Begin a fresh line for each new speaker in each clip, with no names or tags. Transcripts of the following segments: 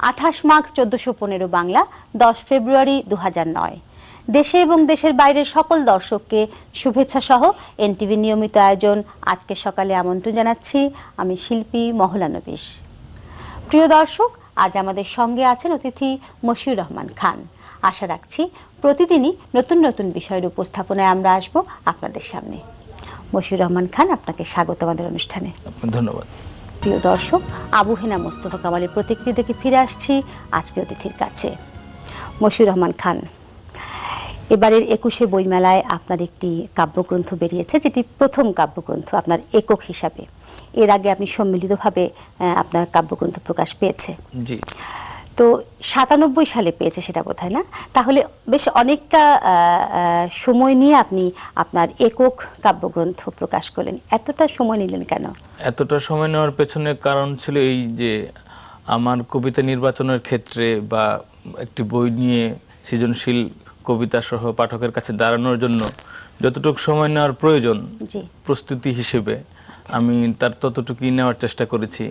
28 মাঘ 1415 বাংলা 10 ফেব্রুয়ারি 2009। দেশে এবং দেশের বাইরের সকল দর্শককে শুভেচ্ছা সহ এনটিভি নিয়মিত আয়োজন আজকে সকালে আমন্ত্রণ জানাচ্ছি আমি শিল্পী মহলা নবিশ। প্রিয় দর্শক, আজ আমাদের সঙ্গে আছেন অতিথি মশিউর রহমান খান। আশা রাখছি প্রতিদিনই নতুন নতুন বিষয়ের উপস্থাপনায় আমরা আসব আপনাদের সামনে। মশিউর রহমান খান, আপনাকে স্বাগত আমাদের অনুষ্ঠানে।
ধন্যবাদ।
প্রিয় দর্শক, আবু হেনা মোস্তফা কামালের প্রতিক্রিয়া দেখে ফিরে আসছি আজকে অতিথির কাছে। মশিউর রহমান খান, এবারের 21শে বইমেলায় আপনার একটি কাব্যগ্রন্থ বেরিয়েছে, যেটি প্রথম কাব্যগ্রন্থ আপনার একক হিসাবে। এর আগে আপনি সম্মিলিতভাবে আপনার কাব্যগ্রন্থ প্রকাশ পেয়েছে।
জি।
তো 97 সালে পেয়েছে সেটা বোধহয়, না? তাহলে বেশ অনেকটা সময় নিয়ে আপনি আপনার একক কাব্যগ্রন্থ প্রকাশ করলেন। এতটা সময় নিলেন কেন?
এতটা সময় নেওয়ার পেছনে কারণ ছিল এই যে আমার কবিতা নির্বাচনের ক্ষেত্রে বা একটি বই নিয়ে সৃজনশীল কবিতা সহ পাঠকের কাছে দাঁড়ানোর জন্য যতটুকু সময় নেওয়ার প্রয়োজন প্রস্তুতি হিসেবে আমি তার ততটুকুই নেওয়ার চেষ্টা করেছি।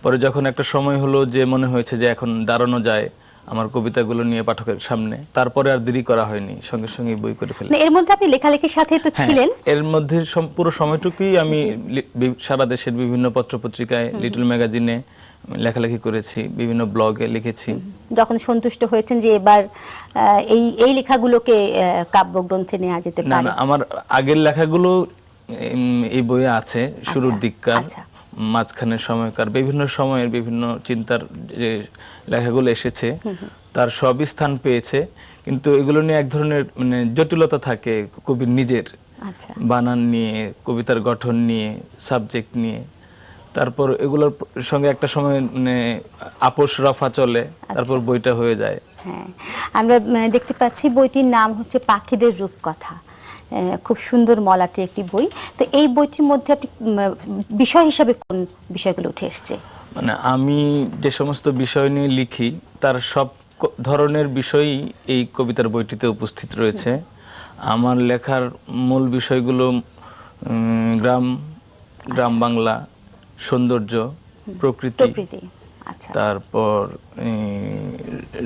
পরে যখন একটা সময় হলো যে মনে হয়েছে যে এখন দাঁড়ানো যায় আমার কবিতাগুলো নিয়ে পাঠকের সামনে, তারপরে আর দেরি করা হয়নি, সঙ্গে সঙ্গে বই করে ফেলি।
এর মধ্যে আপনি লেখালেখির সাথে তো ছিলেন।
এর মধ্যে পুরো সময়টুকুই আমি সারা দেশের বিভিন্ন পত্রপত্রিকায়, লিটল ম্যাগাজিনে লেখালেখি করেছি, বিভিন্ন ব্লগে লিখেছি।
যখন সন্তুষ্ট হয়েছেন যে এবার এই লেখাগুলোকে কাব্যগ্রন্থে নেওয়া যেতে পারে?
না, আমার আগের লেখাগুলো এই বইয়ে আছে, শুরুর দিককার, মাঝখানের সময়কার, বিভিন্ন সময়ের বিভিন্ন চিন্তার যে লেখাগুলো এসেছে তার সবই স্থান পেয়েছে। কিন্তু এগুলো নিয়ে এক ধরনের মানে জটিলতা থাকে কবির নিজের, বানান নিয়ে, কবিতার গঠন নিয়ে, সাবজেক্ট নিয়ে। তারপর এগুলোর সঙ্গে একটা সময় মানে আপোষ রফা চলে, তারপর বইটা হয়ে যায়।
হ্যাঁ, আমরা দেখতে পাচ্ছি বইটির নাম হচ্ছে পাখিদের রূপকথা। খুব সুন্দর মলাটে একটি বই। তো এই বইটির মধ্যে আপনি বিষয় হিসাবে কোন বিষয়গুলো উঠে এসছে?
মানে আমি যে সমস্ত বিষয় নিয়ে লিখি তার সব ধরনের বিষয়ই এই কবিতার বইটিতে উপস্থিত রয়েছে। আমার লেখার মূল বিষয়গুলো গ্রাম বাংলা, সৌন্দর্য, প্রকৃতি, তারপর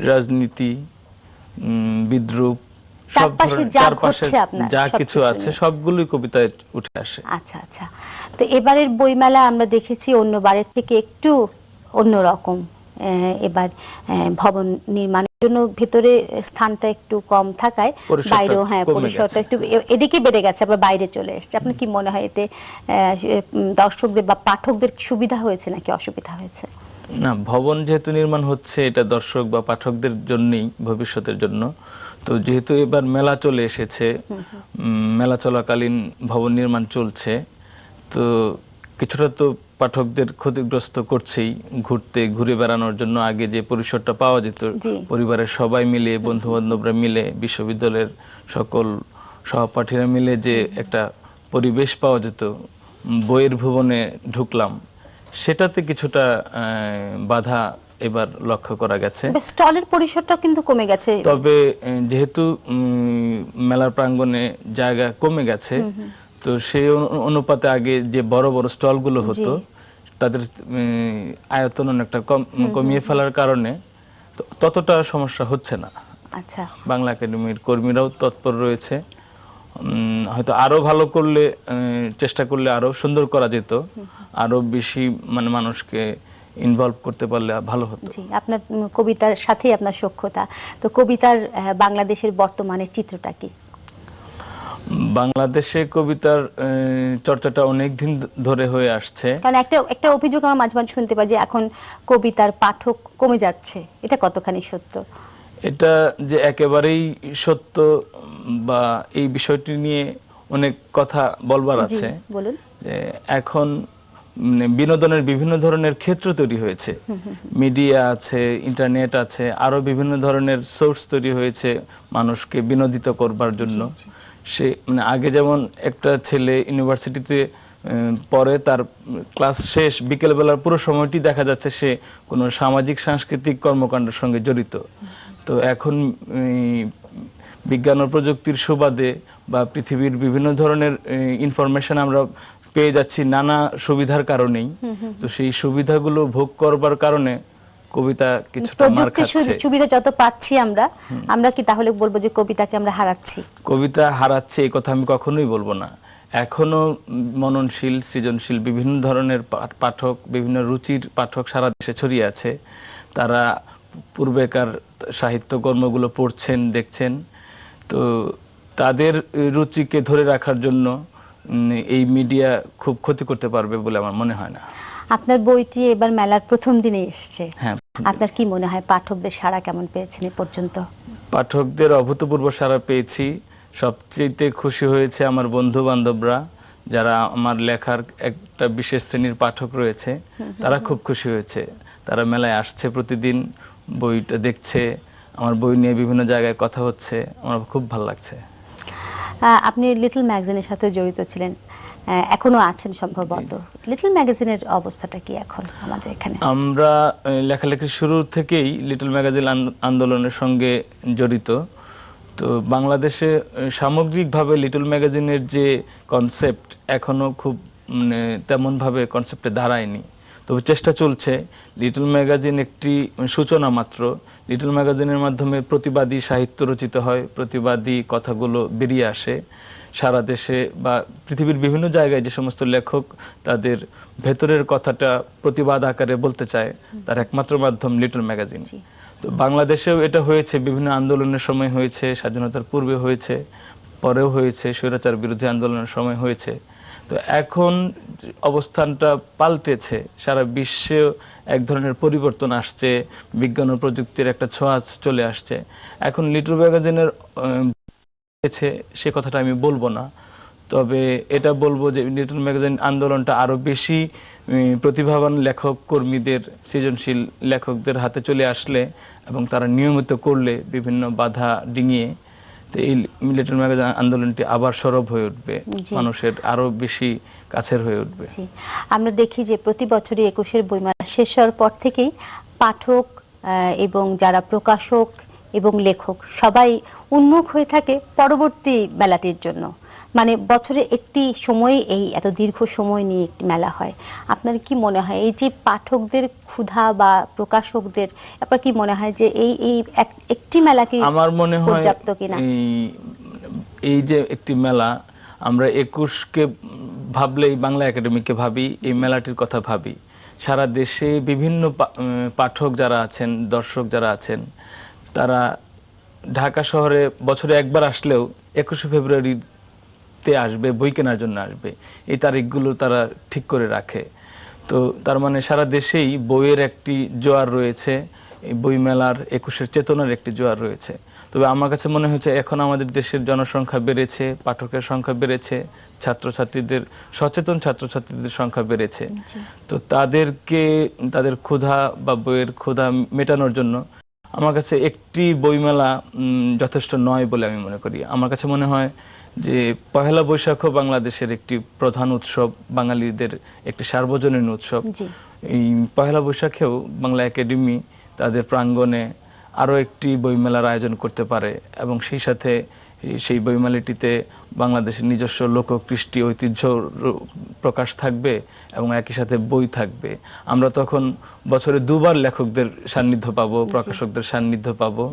রাজনীতি, বিদ্রুপ, সব ধরনের চারপাশে যা কিছু আছে সবগুলোই কবিতায় উঠে আসে।
আচ্ছা আচ্ছা। তো এবারের বইমেলা আমরা দেখেছি অন্যবারের থেকে একটু অন্যরকম। এবার ভবন নির্মাণের জন্য ভেতরে স্থানটা একটু কম থাকায় বাইরেও পরিসরটা একটু এদিকে বেড়ে গেছে, আবার বাইরে চলে এসেছে। আপনার কি মনে হয় এতে দর্শকদের বা পাঠকদের সুবিধা হয়েছে নাকি অসুবিধা হয়েছে?
না, ভবন যেহেতু নির্মাণ হচ্ছে এটা দর্শক বা পাঠকদের জন্যই, ভবিষ্যতের জন্য। তো যেহেতু এবার মেলা চলে এসেছে, মেলা চলাকালীন ভবন নির্মাণ চলছে, তো কিছুটা তো পাঠকদের ক্ষতিগ্রস্ত করছেই। ঘুরে বেড়ানোর জন্য আগে যে পরিসরটা পাওয়া যেত, পরিবারের সবাই মিলে, বন্ধু বান্ধবরা মিলে, বিশ্ববিদ্যালয়ের সকল সহপাঠীরা মিলে যে একটা পরিবেশ পাওয়া যেত, বইয়ের ভুবনে ঢুকলাম, সেটাতে কিছুটা বাধা এবার লক্ষ্য করা গেছে।
স্টলের পরিসরটা কিন্তু কমে গেছে।
তবে যেহেতু মেলার প্রাঙ্গণে জায়গা কমে গেছে, তো সেই অনুপাতে আগে যে বড় বড় স্টলগুলো হতো তাদের আয়তন অনেকটা কমিয়ে ফেলার কারণে ততটা সমস্যা হচ্ছে না।
আচ্ছা,
বাংলা একাডেমির কর্মীরাও তৎপর রয়েছে। হয়তো আরো ভালো করলে, চেষ্টা করলে আরো সুন্দর করা যেত, আরো বেশি মানে মানুষকে ইনভলভ করতে পারলে ভালো হতো।
জি, আপনার কবিতার সাথে আপনার সখ্যতা। তো কবিতার বাংলাদেশের বর্তমানের চিত্রটা কি?
বাংলাদেশে কবিতার চর্চাটা অনেক দিন ধরে হয়ে আসছে।
কারণ একটা অভিযোগ আমরা মাঝে মাঝে শুনতে পাই যে এখন কবিতার পাঠক কমে যাচ্ছে। এটা কতখানি সত্য?
এটা যে একেবারেই সত্য বা এই বিষয়টি নিয়ে অনেক কথা বলবার আছে।
বলুন।
এখন বিনোদনের বিভিন্ন ধরনের ক্ষেত্র তৈরি হয়েছে, মিডিয়া আছে, ইন্টারনেট আছে, আরো বিভিন্ন ধরনের সোর্স তৈরি হয়েছে মানুষকে বিনোদিত করবার জন্য। সে মানে আগে যেমন একটা ছেলে ইউনিভার্সিটিতে পরে তার ক্লাস শেষ, বিকেলবেলার পুরো সময়টি দেখা যাচ্ছে সে কোনো সামাজিক সাংস্কৃতিক কর্মকাণ্ডের সঙ্গে জড়িত। তো এখন বিজ্ঞান ও প্রযুক্তির সুবাদে বা পৃথিবীর বিভিন্ন ধরনের ইনফরমেশন আমরা পেয়ে যাচ্ছি নানা সুবিধার কারণেই। তো সেই সুবিধাগুলো ভোগ করবার কারণে কবিতা কিছুটা মার
প্রযুক্তির
খাচ্ছে।
সুবিধা যত পাচ্ছি আমরা, আমরা কি তাহলে বলবো যে কবিতাকে আমরা হারাচ্ছি?
কবিতা হারাচ্ছে এই কথা আমি কখনোই বলবো না। এখনো মননশীল, সৃজনশীল বিভিন্ন ধরনের পাঠক, বিভিন্ন রুচির পাঠক সারা দেশে ছড়িয়ে আছে। তারা পূর্বেকার সাহিত্যকর্মগুলো পড়ছেন, দেখছেন। তো তাদের রুচিকে ধরে রাখার জন্য এই মিডিয়া খুব ক্ষতি করতে পারবে বলে আমার মনে হয় না।
আপনার বইটি এবার মেলার প্রথম দিনে এসেছে।
হ্যাঁ,
আপনার কি মনে হয় পাঠকদের সাড়া কেমন পেয়েছেন এ পর্যন্ত?
পাঠকদের অভূতপূর্ব সাড়া পেয়েছি। সবচেয়ে খুশি হয়েছে আমার বন্ধু বান্ধবরা, যারা আমার লেখার একটা বিশেষ শ্রেণীর পাঠক রয়েছে, তারা খুব খুশি হয়েছে। তারা মেলায় আসছে, প্রতিদিন বইটা দেখছে, আমার বই নিয়ে বিভিন্ন জায়গায় কথা হচ্ছে, আমার খুব ভালো লাগছে।
আপনি লিটল ম্যাগাজিনের সাথে জড়িত ছিলেন, এখনো আছেন সম্ভবত। লিটল ম্যাগাজিনের অবস্থাটা কি এখন আমাদের এখানে?
আমরা লেখালেখির শুরু থেকেই লিটল ম্যাগাজিন আন্দোলনের সঙ্গে জড়িত। তো বাংলাদেশে সামগ্রিকভাবে লিটল ম্যাগাজিনের যে কনসেপ্ট এখনো খুব তেমনভাবে কনসেপ্টে দাঁড়ায়নি। তবে চেষ্টা চলছে। লিটল ম্যাগাজিন একটি সূচনা মাত্র। লিটল ম্যাগাজিনের মাধ্যমে প্রতিবাদী সাহিত্য রচিত হয়, প্রতিবাদী কথাগুলো বেরিয়ে আসে। সারা দেশে বা পৃথিবীর বিভিন্ন জায়গায় যে সমস্ত লেখক তাদের ভেতরের কথাটা প্রতিবাদ আকারে বলতে চায়, তার একমাত্র মাধ্যম লিটল ম্যাগাজিন। তো বাংলাদেশেও এটা হয়েছে, বিভিন্ন আন্দোলনের সময় হয়েছে, স্বাধীনতার পূর্বে হয়েছে, পরেও হয়েছে, স্বৈরাচার বিরোধী আন্দোলনের সময় হয়েছে। তো এখন অবস্থানটা পাল্টেছে, সারা বিশ্বে এক ধরনের পরিবর্তন আসছে, বিজ্ঞান ও প্রযুক্তির একটা ছোঁয়াচ চলে আসছে। এখন লিটল ম্যাগাজিনের সে কথাটা আমি বলবো না, তবে এটা বলবো যে লিটল ম্যাগাজিন আন্দোলনটা আরো বেশি প্রতিভাবান লেখক কর্মীদের, সৃজনশীল লেখকদের হাতে চলে আসলে এবং তারা নিয়মিত করলে বিভিন্ন বাধা ডিঙিয়ে, তো এই লিটল ম্যাগাজিন আন্দোলনটি আবার সরব হয়ে উঠবে, মানুষের আরো বেশি কাছের হয়ে উঠবে।
আমরা দেখি যে প্রতি বছরই 21-এর বইমেলা শেষ হওয়ার পর থেকেই পাঠক এবং যারা প্রকাশক এবং লেখক সবাই উন্মুখ হয়ে থাকে পরবর্তী মেলাটির জন্য। মানে বছরে একটি সময়, এই এত দীর্ঘ সময় নিয়ে একটি মেলা হয়। আপনার কি মনে হয় এই যে পাঠকদের ক্ষুধা বা প্রকাশকদের, আপনার কি মনে হয় যে এই একটি মেলা কি
আমার মনে হয়
পর্যাপ্ত কিনা?
এই যে একটি মেলা, আমরা 21কে ভাবলেই বাংলা একাডেমিকে ভাবি, এই মেলাটির কথা ভাবি। সারা দেশে বিভিন্ন পাঠক যারা আছেন, দর্শক যারা আছেন, তারা ঢাকা শহরে বছরে একবার আসলেও 21শে ফেব্রুয়ারিতে আসবে, বই কেনার জন্য আসবে। এই তারিখগুলো তারা ঠিক করে রাখে। তো তার মানে সারা দেশেই বইয়ের একটি জোয়ার রয়েছে, এই বইমেলার 21-এর চেতনার একটি জোয়ার রয়েছে। তবে আমার কাছে মনে হচ্ছে এখন আমাদের দেশের জনসংখ্যা বেড়েছে, পাঠকের সংখ্যা বেড়েছে, ছাত্রছাত্রীদের, সচেতন ছাত্রছাত্রীদের সংখ্যা বেড়েছে। তো তাদেরকে তাদের ক্ষুধা বা বইয়ের ক্ষুধা মেটানোর জন্য আমার কাছে একটি বইমেলা যথেষ্ট নয় বলে আমি মনে করি। আমার কাছে মনে হয় যে পহেলা বৈশাখও বাংলাদেশের একটি প্রধান উৎসব, বাঙালিদের একটি সার্বজনীন উৎসব। এই পহেলা বৈশাখেও বাংলা একাডেমি তাদের প্রাঙ্গণে আরও একটি বইমেলার আয়োজন করতে পারে এবং সেই সাথে সেই বইমেলাটিতে বাংলাদেশের নিজস্ব লোককৃষ্টি ঐতিহ্য প্রকাশ থাকবে এবং একই সাথে বই থাকবে। আমরা তখন বছরে দুবার লেখকদের সান্নিধ্য পাবো, প্রকাশকদের সান্নিধ্য পাবো।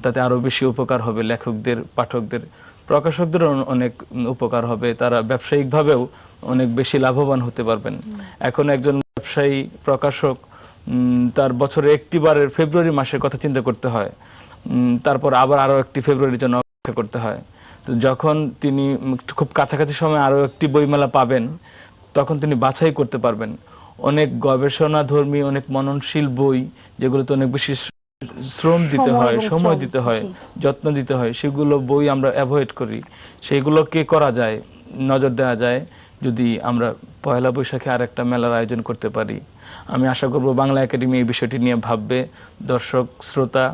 তাতে আরো বেশি উপকার হবে লেখকদের, পাঠকদের, প্রকাশকদেরও অনেক উপকার হবে। তারা ব্যবসায়িকভাবেও অনেক বেশি লাভবান হতে পারবেন। এখন একজন ব্যবসায়ী প্রকাশক তার বছরে একটিবারের ফেব্রুয়ারি মাসের কথা চিন্তা করতে হয়, তারপর আবার আরো একটি ফেব্রুয়ারির জন্য অপেক্ষা করতে হয়। তো যখন তিনি খুব কাছাকাছি সময় আরো একটি বইমেলা পাবেন, তখন তিনি বাছাই করতে পারবেন। অনেক গবেষণাধর্মী, অনেক মননশীল বই, যেগুলোতে অনেক বেশি শ্রম দিতে হয়, সময় দিতে হয়, যত্ন দিতে হয়, সেগুলো বই আমরা অ্যাভয়েড করি। সেগুলোকে করা যায়, নজর দেওয়া যায় যদি আমরা পয়লা বৈশাখে আর একটা মেলার আয়োজন করতে পারি। আমি আশা করব বাংলা একাডেমি এই বিষয়টি নিয়ে ভাববে। দর্শক শ্রোতা,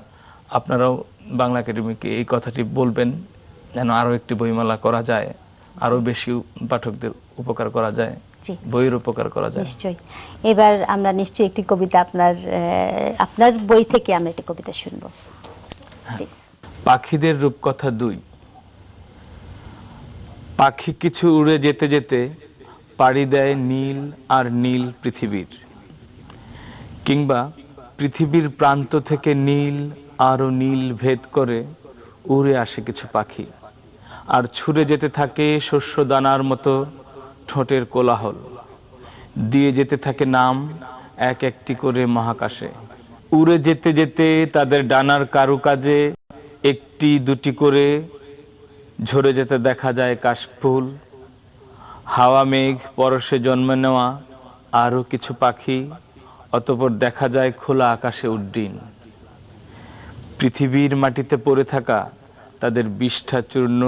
আপনারাও বাংলা একাডেমিকে এই কথাটি বলবেন যেন আরো একটি বইমেলা করা যায়, আরো বেশি পাঠকদের উপকার করা যায়, বইয়ের উপকার করা যায়।
নিশ্চয়ই। এবার আমরা নিশ্চয়ই একটি কবিতা আপনার বই থেকে আমরা একটি কবিতা শুনবো।
পাখিদের রূপকথা 2। পাখি কিছু উড়ে যেতে যেতে পাড়ি দেয় নীল আর নীল পৃথিবীর, কিংবা পৃথিবীর প্রান্ত থেকে নীল আরো নীল ভেদ করে উড়ে আসে কিছু পাখি, আর ছুঁড়ে যেতে থাকে শস্য দানার মতো ঠোঁটের কোলাহল, দিয়ে যেতে থাকে নাম এক একটি করে মহাকাশে। উড়ে যেতে যেতে তাদের ডানার কারুকাজে একটি দুটি করে ঝরে যেতে দেখা যায় কাশফুল। হাওয়া মেঘ পরশে জন্ম নেওয়া আরো কিছু পাখি, অতঃপর দেখা যায় খোলা আকাশে উড্ডীন। পৃথিবীর মাটিতে পড়ে থাকা তাদের বিষ্ঠা চূর্ণ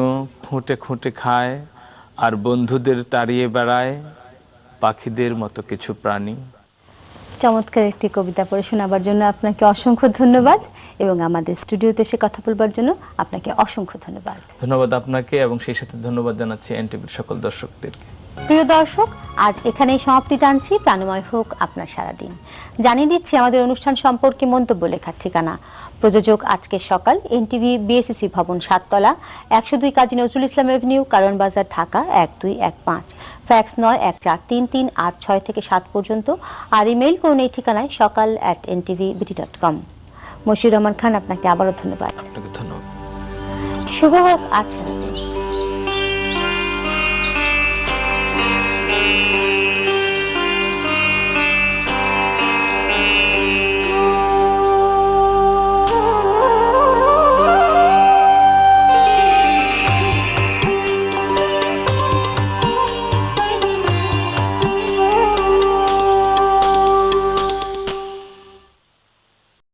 খুঁটে খুঁটে খায়, আর বন্ধুদের তাড়িয়ে বেড়ায় পাখিদের মতো কিছু প্রাণী।
চমৎকার একটি কবিতা পড়ে শোনাবার জন্য আপনাকে অসংখ্য ধন্যবাদ, এবং আমাদের স্টুডিওতে এসে কথা বলবার জন্য আপনাকে অসংখ্য ধন্যবাদ।
ধন্যবাদ আপনাকে, এবং সেই সাথে ধন্যবাদ জানাচ্ছি এনটিভির সকল দর্শকদেরকে।
প্রিয় দর্শক, আজ এখানেই সমাপ্তি টানছি। প্রাণময় হোক আপনার সারাদিন। জানিয়ে দিচ্ছি আমাদের অনুষ্ঠান সম্পর্কে মন্তব্য লেখার ঠিকানা। প্রযোজক আজকের সকাল, এনটিভি বিএসসি ভবন 7 তলা, 102 কাজী নজরুল ইসলাম এভিনিউ, কারণ বাজার, ঢাকা 1215। ফ্যাক্স 914338 থেকে 7 পর্যন্ত, আর ইমেইল করুন এই ঠিকানায় সকাল@ntvbt.com। মশিউর রহমান খান, আপনাকে আবারও ধন্যবাদ।
আপনাকে ধন্যবাদ।
শুভ হোক আজ সারাদিন।